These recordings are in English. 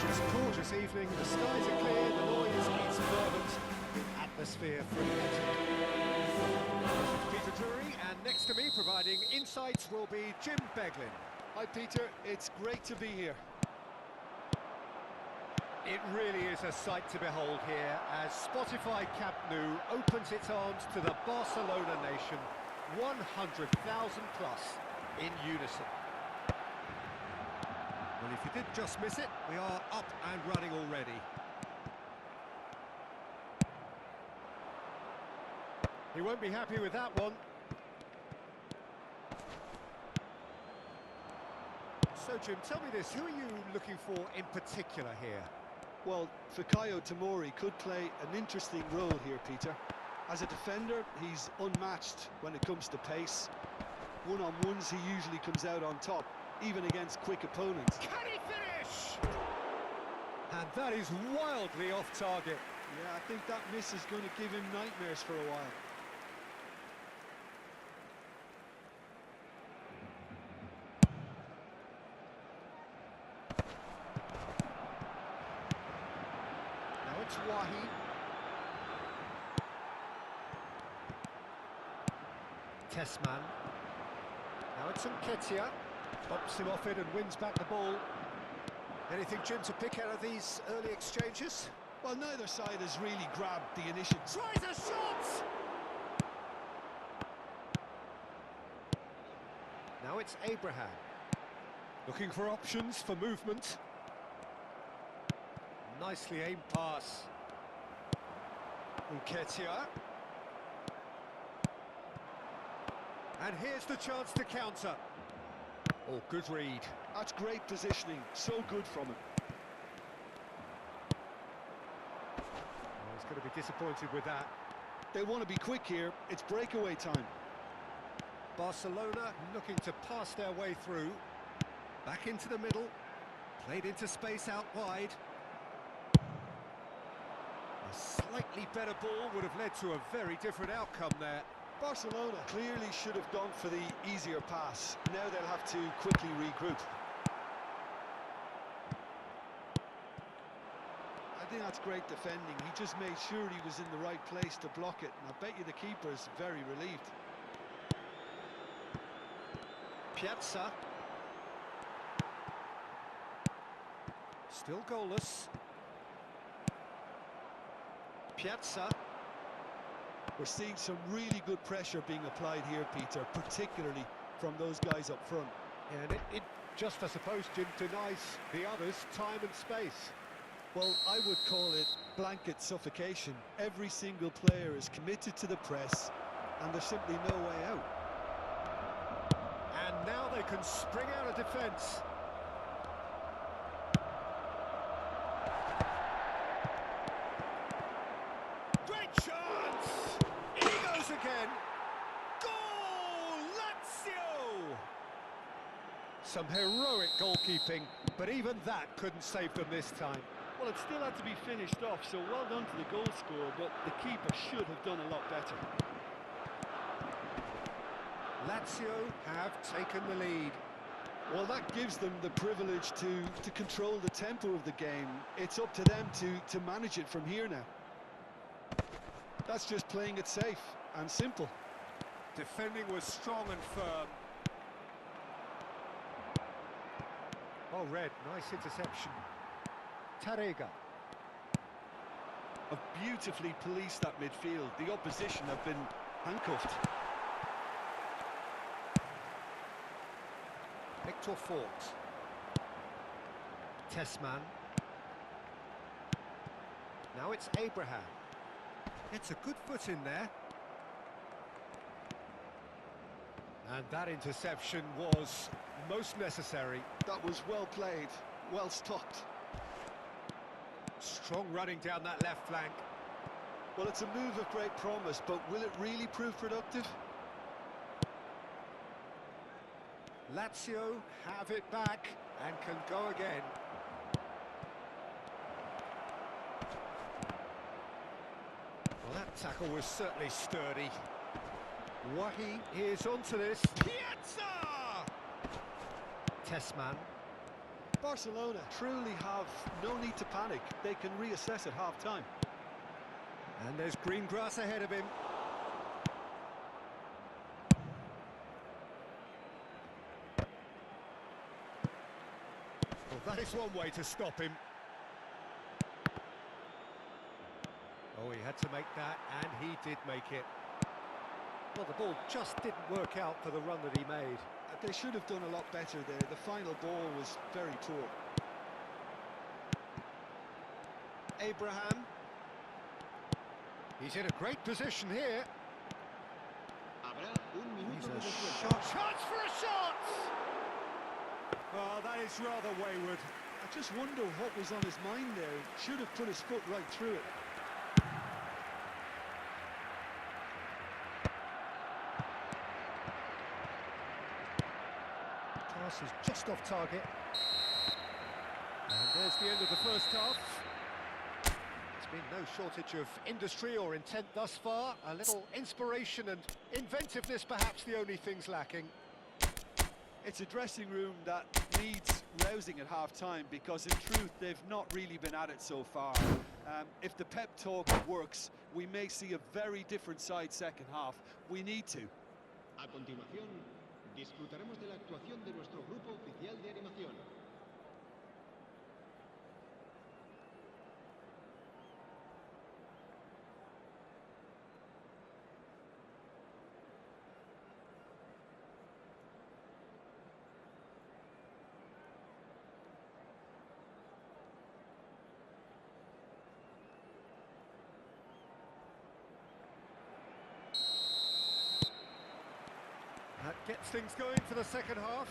It's a gorgeous evening, the skies are clear, the noise is fervent, the atmosphere frenetic. This is Peter Drury, and next to me providing insights will be Jim Beglin. Hi Peter, it's great to be here. It really is a sight to behold here as Spotify Camp Nou opens its arms to the Barcelona nation, 100,000 plus in unison. Well, if you did just miss it, we are up and running already. He won't be happy with that one. So, Jim, tell me this, who are you looking for in particular here? Well, Fikayo Tomori could play an interesting role here, Peter. As a defender, he's unmatched when it comes to pace. One-on-ones, he usually comes out on top, even against quick opponents. Can he finish? And that is wildly off target. Yeah, I think that miss is going to give him nightmares for a while. Now it's Wahi. Tessman. Now it's Nketiah. Bops him off it and wins back the ball. Anything, Jim, to pick out of these early exchanges? Well, neither side has really grabbed the initial. Tries a shot! Now it's Abraham. Looking for options for movement. Nicely aimed pass. Nketiah. And here's the chance to counter. Oh, good read. That's great positioning, so good from him. Oh, he's going to be disappointed with that. They want to be quick here, it's breakaway time. Barcelona looking to pass their way through. Back into the middle. Played into space out wide. A slightly better ball would have led to a very different outcome there. Barcelona clearly should have gone for the easier pass. Now they'll have to quickly regroup. I think that's great defending. He just made sure he was in the right place to block it, and I bet you the keeper's very relieved. Piazza. Still goalless. Piazza. We're seeing some really good pressure being applied here, Peter, particularly from those guys up front. And it just, I suppose, Jim, denies the others time and space. Well, I would call it blanket suffocation. Every single player is committed to the press, and there's simply no way out. And now they can spring out of defence. Great chance! In he goes again. Goal! Lazio! Some heroic goalkeeping, but even that couldn't save them this time. Well, it still had to be finished off, so well done to the goal scorer, but the keeper should have done a lot better. Lazio have taken the lead. Well, that gives them the privilege to control the tempo of the game. It's up to them to manage it from here now. That's just playing it safe and simple. Defending was strong and firm. Oh, Red, nice interception. Tarega. Have beautifully policed that midfield. The opposition have been handcuffed. Victor Fort. Tessman. Now it's Abraham. It's a good foot in there. And that interception was most necessary. That was well played, well stopped. Strong running down that left flank. Well, it's a move of great promise, but will it really prove productive? Lazio have it back and can go again. Well, that tackle was certainly sturdy. Wahi is onto this. Piazza! Tessman. Barcelona truly have no need to panic. They can reassess at half-time. And there's green grass ahead of him. Well, that is one way to stop him. Oh, he had to make that, and he did make it. Well, the ball just didn't work out for the run that he made. They should have done a lot better there. The final ball was very poor. Abraham. He's in a great position here. He's a shot. Chance for a shot! Oh, that is rather wayward. I just wonder what was on his mind there. Should have put his foot right through it. Pass is just off target. And there's the end of the first half. There's been no shortage of industry or intent thus far. A little inspiration and inventiveness, perhaps the only things lacking. It's a dressing room that needs rousing at half-time because, in truth, they've not really been at it so far. If the pep talk works, we may see a very different side second half. We need to. A continuación, disfrutaremos de la actuación de nuestro grupo oficial de animación. That gets things going for the second half.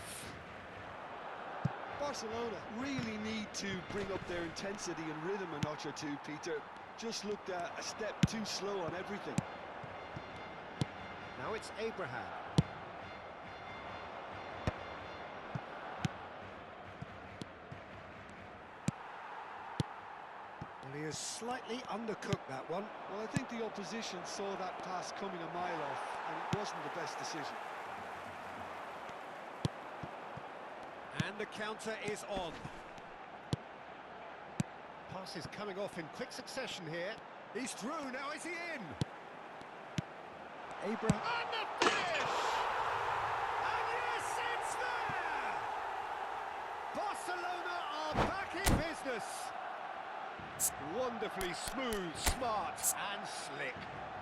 Barcelona really need to bring up their intensity and rhythm a notch or two, Peter. Just looked a step too slow on everything. Now it's Abraham. Well, he has slightly undercooked that one. Well, I think the opposition saw that pass coming a mile off, and it wasn't the best decision. And the counter is on. Pass is coming off in quick succession here. He's through, now is he in? Abraham. And the finish! And yes, it's there! Barcelona are back in business. Wonderfully smooth, smart and slick.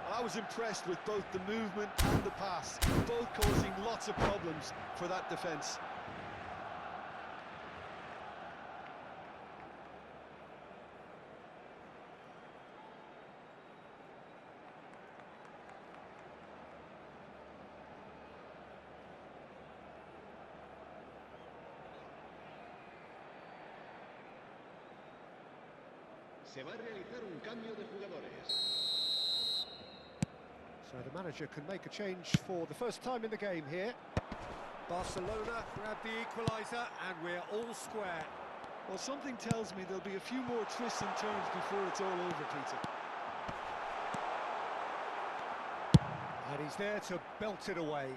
Well, I was impressed with both the movement and the pass, both causing lots of problems for that defence. Se va a realizar un cambio de jugadores. So the manager can make a change for the first time in the game here. Barcelona grab the equaliser and we're all square. Well, something tells me there'll be a few more twists and turns before it's all over, Peter. And he's there to belt it away.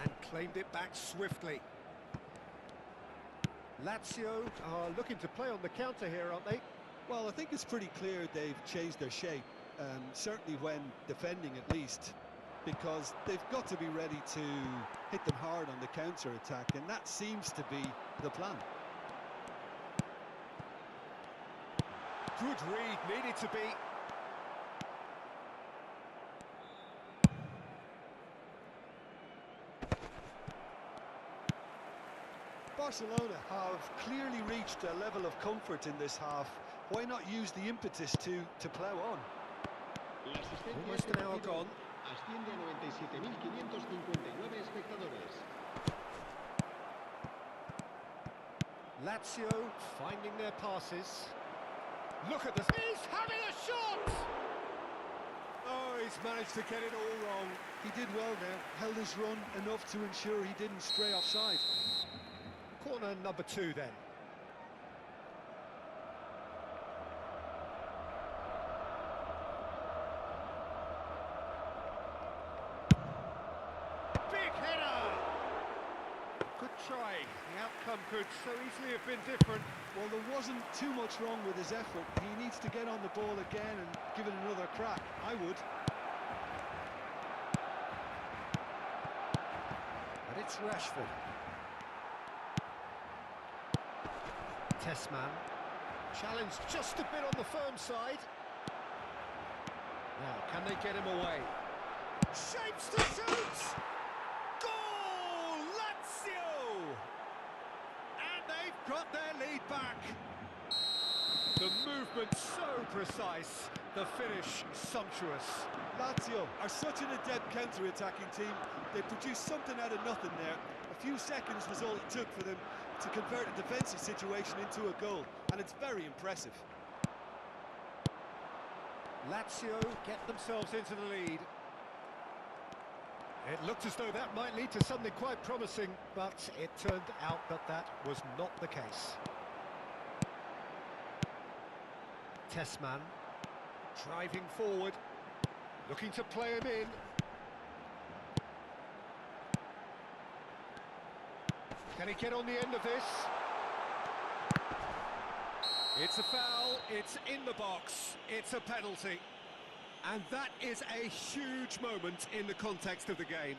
And claimed it back swiftly. Lazio are looking to play on the counter here, aren't they? Well, I think it's pretty clear they've changed their shape, certainly when defending at least, because they've got to be ready to hit them hard on the counter-attack, and that seems to be the plan. Good read, needed to be. Barcelona have clearly reached a level of comfort in this half. Why not use the impetus to plough on? Almost an hour gone. Asciende a 97.559 espectadores. Lazio finding their passes. Look at this. He's having a shot! Oh, he's managed to get it all wrong. He did well there, held his run enough to ensure he didn't stray offside. Corner number 2 then. Big header! Good try. The outcome could so easily have been different. Well, there wasn't too much wrong with his effort. He needs to get on the ball again and give it another crack. I would. And it's Rashford. Tessman. Challenged just a bit on the firm side. Now, can they get him away? Shapes to shoot! Goal! Lazio! And they've got their lead back. The movement so precise, the finish sumptuous. Lazio are such an adept counter-attacking team. They produced something out of nothing there. A few seconds was all it took for them to convert a defensive situation into a goal, and it's very impressive. Lazio get themselves into the lead. It looked as though that might lead to something quite promising, but it turned out that that was not the case. Tessman, driving forward, looking to play him in. Can he get on the end of this? It's a foul, it's in the box, it's a penalty. And that is a huge moment in the context of the game.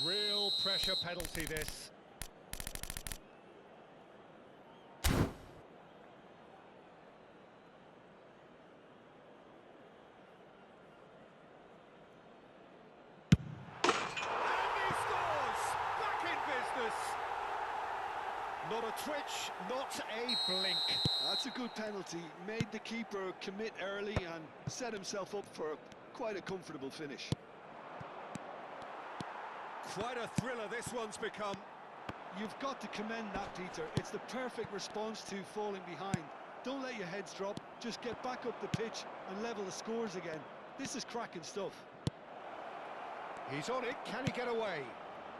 Real pressure penalty, this. Not a twitch, not a blink. That's a good penalty. Made the keeper commit early and set himself up for quite a comfortable finish. Quite a thriller this one's become. You've got to commend that, Peter. It's the perfect response to falling behind. Don't let your heads drop. Just get back up the pitch and level the scores again. This is cracking stuff. He's on it. Can he get away?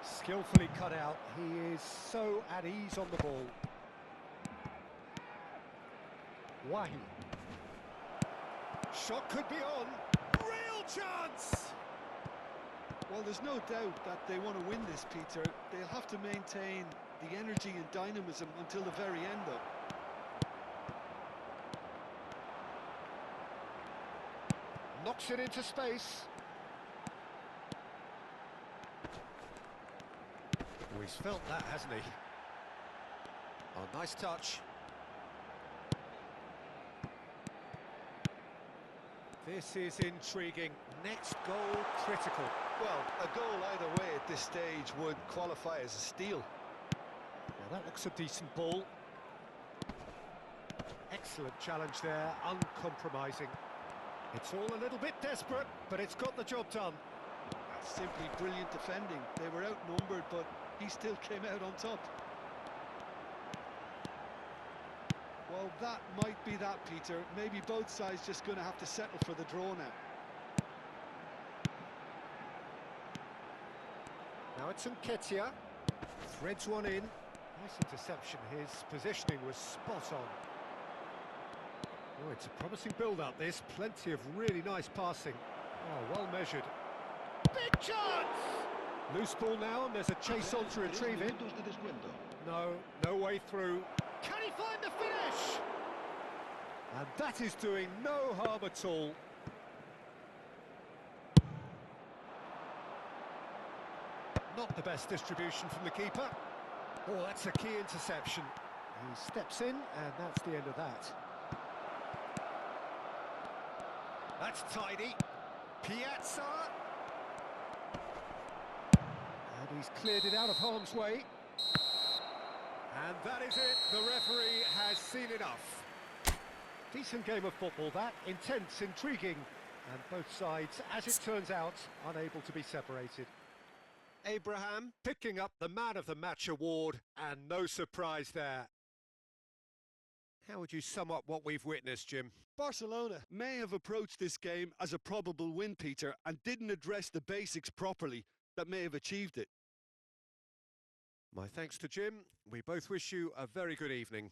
Skillfully cut out. He is so at ease on the ball. Wahi. Shot could be on. Real chance! Well, there's no doubt that they want to win this, Peter. They'll have to maintain the energy and dynamism until the very end, though. Knocks it into space. Oh, he's felt that, hasn't he? Oh, nice touch. This is intriguing. Next goal critical. Well, a goal either way at this stage would qualify as a steal. Now that looks a decent ball. Excellent challenge there, uncompromising. It's all a little bit desperate, but it's got the job done. That's simply brilliant defending. They were outnumbered, but he still came out on top. Well, that might be that, Peter. Maybe both sides just going to have to settle for the draw now. Now it's Nketiah. Threads one in. Nice interception. His positioning was spot on. Oh, it's a promising build-up, this. Plenty of really nice passing. Oh, well measured. Big chance! Loose ball now, and there's a chase on to retrieve it. No, no way through. Can he find the finish? And that is doing no harm at all. Not the best distribution from the keeper. Oh, that's a key interception. He steps in, and that's the end of that. That's tidy. Piazza. And he's cleared it out of harm's way. And that is it. The referee has seen enough. Decent game of football, that. Intense, intriguing. And both sides, as it turns out, unable to be separated. Abraham picking up the Man of the Match award, and no surprise there. How would you sum up what we've witnessed, Jim? Barcelona may have approached this game as a probable win, Peter, and didn't address the basics properly that may have achieved it. My thanks to Jim. We both wish you a very good evening.